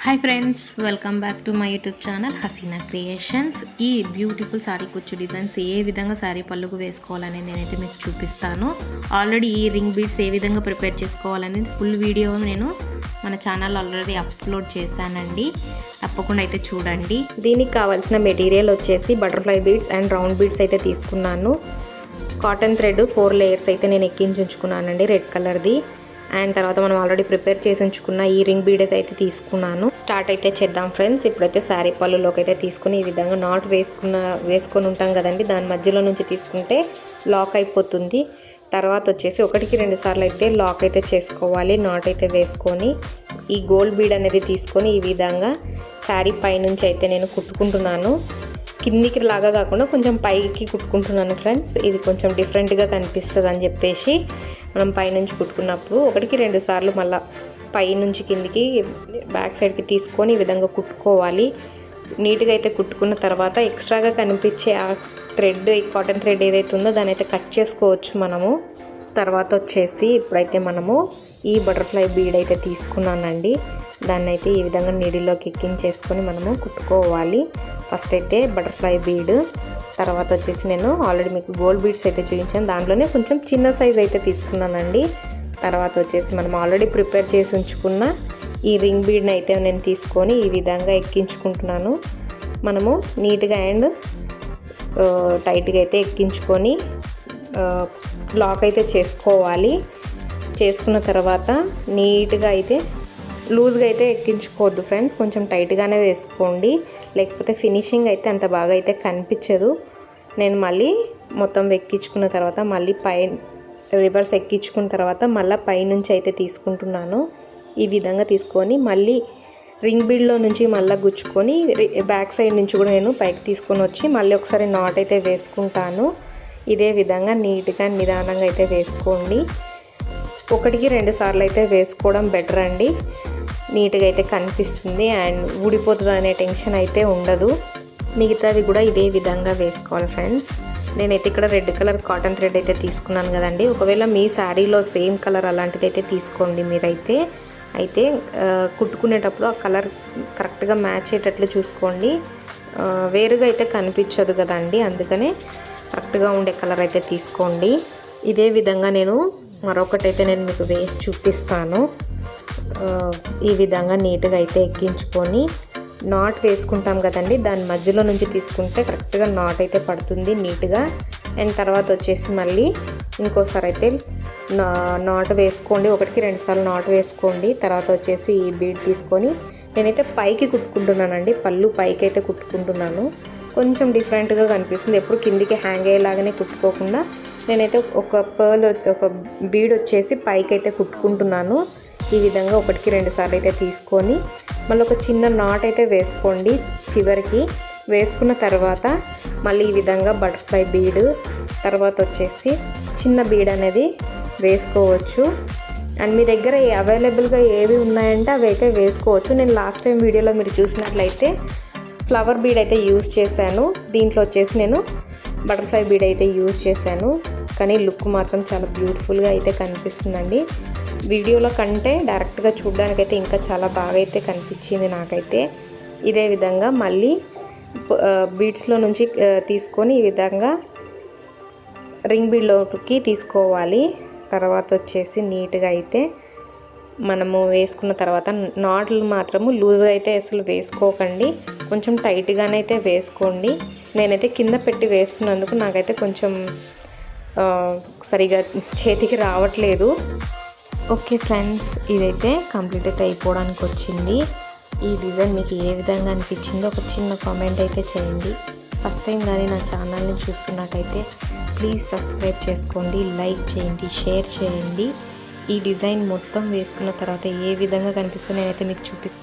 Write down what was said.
Hi friends, welcome back to my YouTube channel Haseena creations. ఈ beautiful sari కుచ్చు designs ఏ విధంగా శారీ పళ్ళుకు వేసుకోవాలనేది నేనైతే మీకు చూపిస్తాను. ఆల్రెడీ ఈ రింగ్ బీడ్స్ ఏ విధంగా ప్రిపేర్ చేసుకోవాలనేది ఫుల్ వీడియో నేను మన ఛానల్ ఆల్రెడీ అప్లోడ్ చేశానండి. తప్పకుండా అయితే చూడండి. దీనికి కావాల్సిన మెటీరియల్ వచ్చేసి butterfly beads and round beads అయితే తీసుకున్నాను. కాటన్ థ్రెడ్ 4 లేయర్స్ అయితే నేను ఎక్కించుకున్నానండి, రెడ్ కలర్ది. అండ్ తర్వాత మనం ఆల్రెడీ ప్రిపేర్ చేసి ఉంచుకున్న ఈ రింగ్ బీడ్ అయితే తీసుకున్నాను. స్టార్ట్ అయితే చేద్దాం ఫ్రెండ్స్. ఇప్పుడైతే శారీ పళ్ళులోకి అయితే తీసుకుని ఈ విధంగా నాట్ వేసుకొని ఉంటాం కదండి, దాని మధ్యలో నుంచి తీసుకుంటే లాక్ అయిపోతుంది. తర్వాత వచ్చేసి 1కి 2 సార్లు అయితే లాక్ అయితే చేసుకోవాలి. నాట్ అయితే వేసుకొని ఈ గోల్డ్ బీడ్ అనేది తీసుకొని ఈ విధంగా శారీ పైనుంచి అయితే నేను కుట్టుకుంటున్నాను. కిందికి లాగా కాకుండా కొంచెం పైకి కుట్టుకుంటున్నాను ఫ్రెండ్స్. ఇది కొంచెం డిఫరెంట్గా కనిపిస్తుంది అని చెప్పేసి మనం పైనుంచి కుట్టుకున్నప్పుడు 1కి 2 సార్లు మళ్ళీ పైనుంచి కిందికి బ్యాక్ సైడ్కి తీసుకొని ఈ విధంగా కుట్టుకోవాలి. నీట్గా అయితే కుట్టుకున్న తర్వాత ఎక్స్ట్రాగా కనిపించే ఆ థ్రెడ్, ఈ కాటన్ థ్రెడ్ ఏదైతే ఉందో దాన్ని అయితే కట్ చేసుకోవచ్చు మనము. తర్వాత వచ్చేసి ఇప్పుడైతే మనము ఈ బటర్ఫ్లై బీడ్ అయితే తీసుకున్నానండి. దాన్ని అయితే ఈ విధంగా నీడిలోకి ఎక్కించేసుకొని మనము కుట్టుకోవాలి. ఫస్ట్ అయితే బటర్ఫ్లై బీడ్, తర్వాత వచ్చేసి నేను ఆల్రెడీ మీకు గోల్డ్ బీడ్స్ అయితే చూపించాను, దాంట్లోనే కొంచెం చిన్న సైజ్ అయితే తీసుకున్నానండి. తర్వాత వచ్చేసి మనం ఆల్రెడీ ప్రిపేర్ చేసి ఉంచుకున్న ఈ రింగ్ బీడ్ని అయితే నేను తీసుకొని ఈ విధంగా ఎక్కించుకుంటున్నాను. మనము నీట్గా అండ్ టైట్గా అయితే ఎక్కించుకొని లాక్ అయితే చేసుకోవాలి. చేసుకున్న తర్వాత నీట్గా అయితే లూజ్గా అయితే ఎక్కించుకోవద్దు ఫ్రెండ్స్, కొంచెం టైట్గానే వేసుకోండి, లేకపోతే ఫినిషింగ్ అయితే అంత బాగా అయితే కనిపించదు. నేను మళ్ళీ మొత్తం ఎక్కించుకున్న తర్వాత మళ్ళీ రివర్స్ ఎక్కించుకున్న తర్వాత మళ్ళీ పైనుంచి అయితే తీసుకుంటున్నాను. ఈ విధంగా తీసుకొని మళ్ళీ రింగ్ బీడ్లో నుంచి మళ్ళీ గుచ్చుకొని బ్యాక్ సైడ్ నుంచి కూడా నేను పైకి తీసుకొని వచ్చి మళ్ళీ ఒకసారి నాట్ అయితే వేసుకుంటాను. ఇదే విధంగా నీట్గా నిదానంగా అయితే వేసుకోండి. 1కి 2 సార్లు అయితే వేసుకోవడం బెటర్ అండి. నీట్గా అయితే కనిపిస్తుంది అండ్ ఊడిపోతుంది అనే టెన్షన్ అయితే ఉండదు. మిగతావి కూడా ఇదే విధంగా వేసుకోవాలి ఫ్రెండ్స్. నేనైతే ఇక్కడ రెడ్ కలర్ కాటన్ థ్రెడ్ అయితే తీసుకున్నాను కదండి. ఒకవేళ మీ శారీలో సేమ్ కలర్ అలాంటిది అయితే తీసుకోండి మీరైతే. అయితే కుట్టుకునేటప్పుడు ఆ కలర్ కరెక్ట్గా మ్యాచ్ అయ్యేటట్లు చూసుకోండి, వేరుగా అయితే కనిపించదు కదండి, అందుకనే కరెక్ట్గా ఉండే కలర్ అయితే తీసుకోండి. ఇదే విధంగా నేను మరొకటైతే నేను మీకు వేసి చూపిస్తాను. ఈ విధంగా నీట్గా అయితే ఎక్కించుకొని నాట్ వేసుకుంటాం కదండి, దాని మధ్యలో నుంచి తీసుకుంటే కరెక్ట్గా నాట్ అయితే పడుతుంది నీట్గా. అండ్ తర్వాత వచ్చేసి మళ్ళీ ఇంకోసారి అయితే నాట్ వేసుకోండి. 1కి 2 సార్లు నాట్ వేసుకోండి. తర్వాత వచ్చేసి ఈ బీడ్ తీసుకొని నేనైతే పైకి కుట్టుకుంటున్నానండి, పళ్ళు పైకి అయితే కుట్టుకుంటున్నాను. కొంచెం డిఫరెంట్గా కనిపిస్తుంది, ఎప్పుడు కిందికి హ్యాంగ్ అయ్యేలాగానే కుట్టుకోకుండా నేనైతే ఒక బీడ్ వచ్చేసి పైకి అయితే కుట్టుకుంటున్నాను. ఈ విధంగా 1కి 2 సార్లు అయితే తీసుకొని మళ్ళీ ఒక చిన్న నాట్ అయితే వేసుకోండి. చివరికి వేసుకున్న తర్వాత మళ్ళీ ఈ విధంగా బటర్ఫ్లై బీడ్, తర్వాత వచ్చేసి చిన్న బీడ్ అనేది వేసుకోవచ్చు. అండ్ మీ దగ్గర అవైలబుల్గా ఏవి ఉన్నాయంటే అవి అయితే వేసుకోవచ్చు. నేను లాస్ట్ టైం వీడియోలో మీరు చూసినట్లయితే ఫ్లవర్ బీడ్ అయితే యూజ్ చేశాను, దీంట్లో వచ్చేసి నేను బటర్ఫ్లై బీడ్ అయితే యూజ్ చేశాను. కానీ లుక్ మాత్రం చాలా బ్యూటిఫుల్గా అయితే కనిపిస్తుందండి. వీడియోలో కంటే డైరెక్ట్గా చూడడానికైతే ఇంకా చాలా బాగా అయితే కనిపించింది నాకైతే. ఇదే విధంగా మళ్ళీ బీడ్స్లో నుంచి తీసుకొని ఈ విధంగా రింగ్ బీడ్లోకి తీసుకోవాలి. తర్వాత వచ్చేసి నీట్గా అయితే మనము వేసుకున్న తర్వాత నాట్లు మాత్రము లూజ్గా అయితే అసలు వేసుకోకండి, కొంచెం టైట్గానే అయితే వేసుకోండి. నేనైతే కింద పెట్టి వేస్తున్నందుకు నాకైతే కొంచెం సరిగా చేతికి రావట్లేదు. ఓకే ఫ్రెండ్స్, ఇదైతే కంప్లీట్ అయితే అయిపోవడానికి వచ్చింది. ఈ డిజైన్ మీకు ఏ విధంగా అనిపించిందో ఒక చిన్న కామెంట్ అయితే చేయండి. ఫస్ట్ టైం కానీ నా ఛానల్ని చూస్తున్నట్టయితే ప్లీజ్ సబ్స్క్రైబ్ చేసుకోండి, లైక్ చేయండి, షేర్ చేయండి. ఈ డిజైన్ మొత్తం వేసుకున్న తర్వాత ఏ విధంగా కనిపిస్తుందో నేనైతే మీకు చూపిస్తాను.